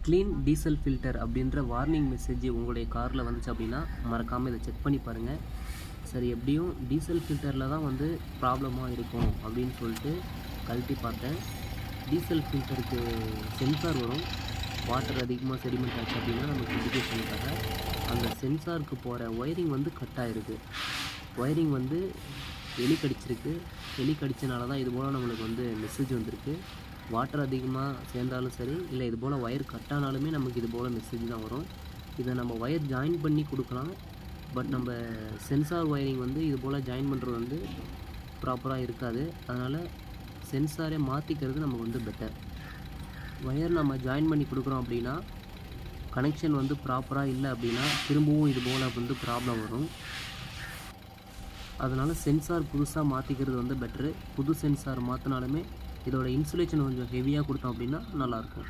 Clean diesel filter அப்படின்ற warning message உங்களுடைய காரில் வந்துச்சு அப்படின்னா மறக்காமல் இதை செக் பண்ணி பாருங்கள். சரி, எப்படியும் டீசல் ஃபில்டரில் தான் வந்து ப்ராப்ளமாக இருக்கும் அப்படின்னு சொல்லிட்டு கழட்டி பார்த்தேன். டீசல் ஃபில்டருக்கு சென்சார் வரும். வாட்டர் அதிகமாக செடிமெண்ட் ஆச்சு அப்படின்னா நமக்கு இண்டிகேஷனுக்காக அந்த சென்சாருக்கு போகிற ஒயரிங் வந்து கட் ஆகிருக்கு. ஒயரிங் வந்து எலி கடிச்சிருக்கு. எலி கடிச்சனால தான் இது போல் நம்மளுக்கு வந்து மெசேஜ் வந்திருக்கு. வாட்டர் அதிகமாக சேர்ந்தாலும் சரி, இல்லை இது போல் ஒயர் கட் ஆனாலுமே நமக்கு இது போல் மெசேஜ் தான் வரும். இதை நம்ம ஒயர் ஜாயின் பண்ணி கொடுக்கலாம். பட் நம்ம சென்சார் ஒயரிங் வந்து இது போல் ஜாயின் பண்ணுறது வந்து ப்ராப்பராக இருக்காது. அதனால் சென்சாரே மாற்றிக்கிறது நமக்கு வந்து பெட்டர். ஒயர் நம்ம ஜாயின் பண்ணி கொடுக்குறோம் அப்படின்னா கனெக்ஷன் வந்து ப்ராப்பராக இல்லை அப்படின்னா திரும்பவும் இது போல் வந்து ப்ராப்ளம் வரும். அதனால் சென்சார் புதுசாக மாற்றிக்கிறது வந்து பெட்ரு. புது சென்சார் மாற்றினாலுமே இதோட இன்சுலேஷன் கொஞ்சம் ஹெவியாக கொடுத்தோம் அப்படின்னா நல்லாயிருக்கும்.